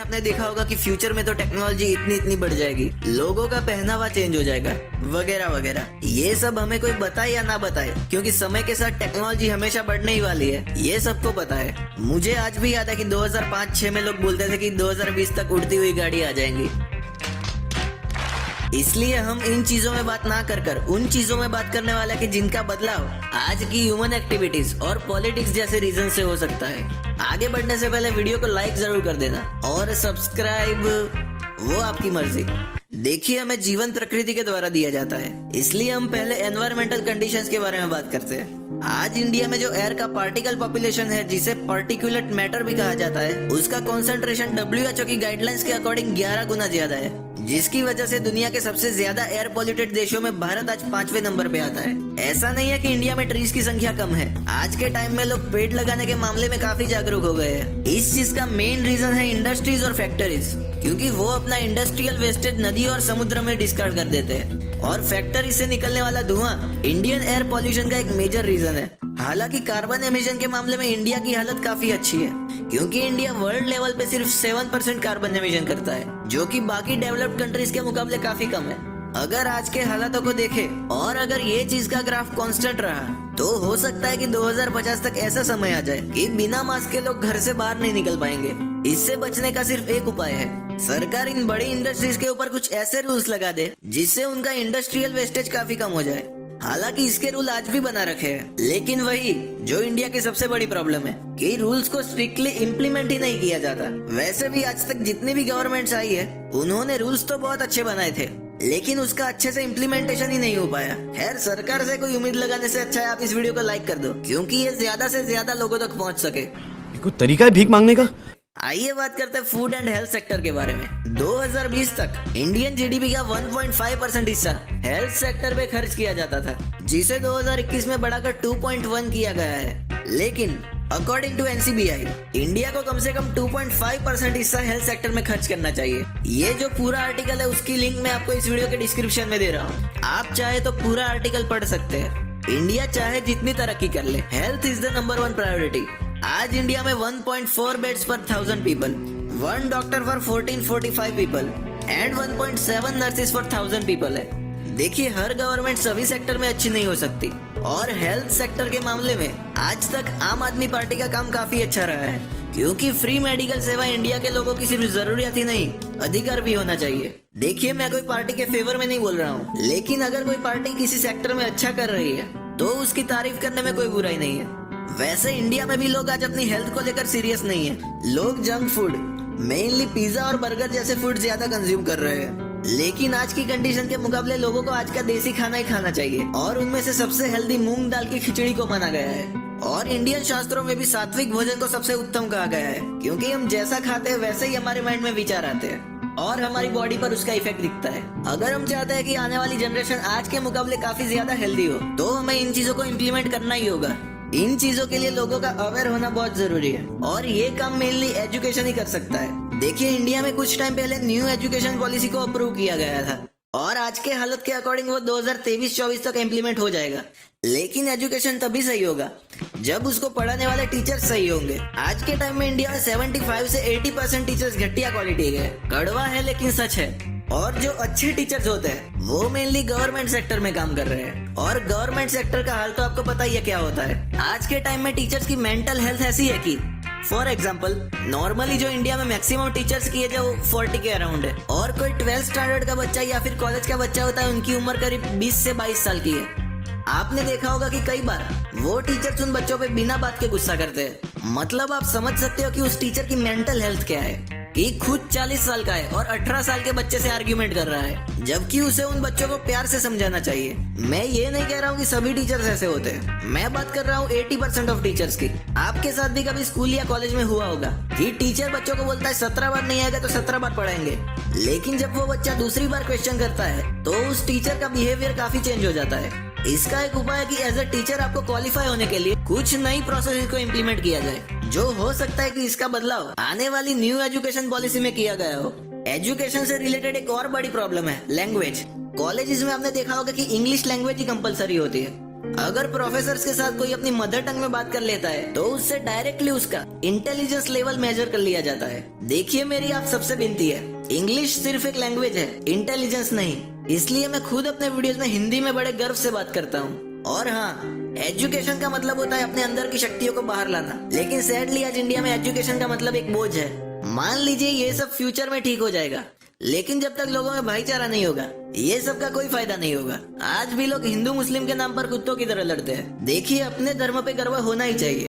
आपने देखा होगा कि फ्यूचर में तो टेक्नोलॉजी इतनी बढ़ जाएगी, लोगों का पहनावा चेंज हो जाएगा वगैरह वगैरह। ये सब हमें कोई बताए या ना बताए, क्योंकि समय के साथ टेक्नोलॉजी हमेशा बढ़ने ही वाली है, ये सबको पता है। मुझे आज भी याद है कि 2005-6 में लोग बोलते थे कि 2020 तक उड़ती हुई गाड़ी आ जाएंगी। इसलिए हम इन चीजों में बात ना कर उन चीजों में बात करने वाला कि जिनका बदलाव आज की ह्यूमन एक्टिविटीज और पॉलिटिक्स जैसे रीजन से हो सकता है। आगे बढ़ने से पहले वीडियो को लाइक जरूर कर देना और सब्सक्राइब वो आपकी मर्जी। देखिए, हमें जीवन प्रकृति के द्वारा दिया जाता है, इसलिए हम पहले एनवायरमेंटल कंडीशंस के बारे में बात करते हैं। आज इंडिया में जो एयर का पार्टिकल पॉपुलेशन है, जिसे पार्टिकुलेट मैटर भी कहा जाता है, उसका कॉन्सेंट्रेशन WHO की गाइडलाइंस के अकॉर्डिंग 11 गुना ज्यादा है, जिसकी वजह से दुनिया के सबसे ज्यादा एयर पॉल्यूटेड देशों में भारत आज 5वें नंबर पे आता है। ऐसा नहीं है कि इंडिया में ट्रीज की संख्या कम है, आज के टाइम में लोग पेड़ लगाने के मामले में काफी जागरूक हो गए हैं। इस चीज का मेन रीजन है इंडस्ट्रीज और फैक्ट्रीज, क्योंकि वो अपना इंडस्ट्रियल वेस्टेज नदी और समुद्र में डिस्कार्ड कर देते हैं, और फैक्ट्री से निकलने वाला धुआं इंडियन एयर पॉल्यूशन का एक मेजर रीजन है। हालांकि कार्बन एमिशन के मामले में इंडिया की हालत काफी अच्छी है, क्योंकि इंडिया वर्ल्ड लेवल पे सिर्फ 7% कार्बन एमिशन करता है, जो कि बाकी डेवलप्ड कंट्रीज के मुकाबले काफी कम है। अगर आज के हालातों को देखें और अगर ये चीज का ग्राफ कांस्टेंट रहा, तो हो सकता है कि 2050 तक ऐसा समय आ जाए कि बिना मास्क के लोग घर से बाहर नहीं निकल पाएंगे। इससे बचने का सिर्फ एक उपाय है, सरकार इन बड़ी इंडस्ट्रीज के ऊपर कुछ ऐसे रूल्स लगा दे जिससे उनका इंडस्ट्रियल वेस्टेज काफी कम हो जाए। हालांकि इसके रूल आज भी बना रखे हैं, लेकिन वही जो इंडिया की सबसे बड़ी प्रॉब्लम है कि रूल्स को स्ट्रिक्टली इम्प्लीमेंट ही नहीं किया जाता। वैसे भी आज तक जितनी भी गवर्नमेंट्स आई है, उन्होंने रूल्स तो बहुत अच्छे बनाए थे, लेकिन उसका अच्छे से इम्प्लीमेंटेशन ही नहीं हो पाया। खैर, सरकार से कोई उम्मीद लगाने से अच्छा है आप इस वीडियो को लाइक कर दो, क्योंकि ये ज्यादा से ज्यादा लोगों तक पहुंच सके। कोई तरीका है भीख मांगने का? आइए बात करते हैं फूड एंड हेल्थ सेक्टर के बारे में। 2020 तक इंडियन जीडीपी का 1.5% हिस्सा हेल्थ सेक्टर पे खर्च किया जाता था, जिसे 2021 में बढ़ाकर 2.1 किया गया है। लेकिन अकॉर्डिंग टू NCBI, इंडिया को कम से कम 2.5% हिस्सा हेल्थ सेक्टर में खर्च करना चाहिए। ये जो पूरा आर्टिकल है, उसकी लिंक मैं आपको इस वीडियो के डिस्क्रिप्शन में दे रहा हूँ, आप चाहे तो पूरा आर्टिकल पढ़ सकते हैं। इंडिया चाहे जितनी तरक्की कर ले, health is the number 1 priority. आज इंडिया में 1.4 बेड्स पर 1000 people, 1 doctor for 1445 people and 1.7 nurses for 1000 people है। देखिए, हर गवर्नमेंट सभी सेक्टर में अच्छी नहीं हो सकती, और हेल्थ सेक्टर के मामले में आज तक आम आदमी पार्टी का काम काफी अच्छा रहा है, क्योंकि फ्री मेडिकल सेवा इंडिया के लोगों की सिर्फ जरूरियत ही नहीं, अधिकार भी होना चाहिए। देखिए, मैं कोई पार्टी के फेवर में नहीं बोल रहा हूँ, लेकिन अगर कोई पार्टी किसी सेक्टर में अच्छा कर रही है, तो उसकी तारीफ करने में कोई बुराई नहीं है। वैसे इंडिया में भी लोग आज अपनी हेल्थ को लेकर सीरियस नहीं है। लोग जंक फूड, मेनली पिज्जा और बर्गर जैसे फूड ज्यादा कंज्यूम कर रहे हैं, लेकिन आज की कंडीशन के मुकाबले लोगों को आज का देसी खाना ही खाना चाहिए, और उनमें से सबसे हेल्दी मूंग दाल की खिचड़ी को माना गया है। और इंडियन शास्त्रों में भी सात्विक भोजन को सबसे उत्तम कहा गया है, क्योंकि हम जैसा खाते हैं वैसे ही हमारे माइंड में विचार आते हैं और हमारी बॉडी पर उसका इफेक्ट दिखता है। अगर हम चाहते हैं कि आने वाली जनरेशन आज के मुकाबले काफी ज्यादा हेल्दी हो, तो हमें इन चीजों को इम्प्लीमेंट करना ही होगा। इन चीजों के लिए लोगों का अवेयर होना बहुत जरूरी है, और ये काम मेनली एजुकेशन ही कर सकता है। देखिए, इंडिया में कुछ टाइम पहले न्यू एजुकेशन पॉलिसी को अप्रूव किया गया था, और आज के हालत के अकॉर्डिंग वो 2023-24 तक इम्प्लीमेंट हो जाएगा। लेकिन एजुकेशन तभी सही होगा जब उसको पढ़ाने वाले टीचर्स सही होंगे। आज के टाइम में इंडिया में 75 से 80% टीचर्स घटिया क्वालिटी के हैं। कड़वा है लेकिन सच है। और जो अच्छे टीचर्स होते हैं वो मेनली गवर्नमेंट सेक्टर में काम कर रहे हैं, और गवर्नमेंट सेक्टर का हाल तो आपको पता ही है क्या होता है। आज के टाइम में टीचर्स की मेंटल हेल्थ ऐसी है कि फॉर एग्जाम्पल, नॉर्मली जो इंडिया में मैक्सिमम टीचर्स की एज है वो 40 के अराउंड है, और कोई 12th स्टैंडर्ड का बच्चा या फिर कॉलेज का बच्चा होता है, उनकी उम्र करीब 20 से 22 साल की है। आपने देखा होगा कि कई बार वो टीचर्स उन बच्चों पे बिना बात के गुस्सा करते हैं। मतलब आप समझ सकते हो कि उस टीचर की मेंटल हेल्थ क्या है, कि खुद 40 साल का है और 18 साल के बच्चे से आर्ग्यूमेंट कर रहा है, जबकि उसे उन बच्चों को प्यार से समझाना चाहिए। मैं ये नहीं कह रहा हूँ कि सभी टीचर्स ऐसे होते हैं, मैं बात कर रहा हूँ 80% ऑफ टीचर्स की। आपके साथ भी कभी स्कूल या कॉलेज में हुआ होगा कि टीचर बच्चों को बोलता है 17 बार नहीं आएगा तो 17 बार पढ़ाएंगे, लेकिन जब वो बच्चा दूसरी बार क्वेश्चन करता है तो उस टीचर का बिहेवियर काफी चेंज हो जाता है। इसका एक उपाय है कि एज अ टीचर आपको क्वालिफाई होने के लिए कुछ नई प्रोसेस को इम्प्लीमेंट किया जाए, जो हो सकता है कि इसका बदलाव आने वाली न्यू एजुकेशन पॉलिसी में किया गया हो। एजुकेशन से रिलेटेड एक और बड़ी प्रॉब्लम है लैंग्वेज। कॉलेजेस में आपने देखा होगा कि इंग्लिश लैंग्वेज ही कंपलसरी होती है, अगर प्रोफेसर के साथ कोई अपनी मदर टंग में बात कर लेता है तो उससे डायरेक्टली उसका इंटेलिजेंस लेवल मेजर कर लिया जाता है। देखिए मेरी आप सबसे विनती है, इंग्लिश सिर्फ एक लैंग्वेज है, इंटेलिजेंस नहीं। इसलिए मैं खुद अपने वीडियोस में हिंदी में बड़े गर्व से बात करता हूँ। और हाँ, एजुकेशन का मतलब होता है अपने अंदर की शक्तियों को बाहर लाना, लेकिन सैडली आज इंडिया में एजुकेशन का मतलब एक बोझ है। मान लीजिए ये सब फ्यूचर में ठीक हो जाएगा, लेकिन जब तक लोगों में भाईचारा नहीं होगा ये सब का कोई फायदा नहीं होगा। आज भी लोग हिंदू मुस्लिम के नाम पर कुत्तों की तरह लड़ते हैं। देखिए अपने धर्म पे गर्व होना ही चाहिए।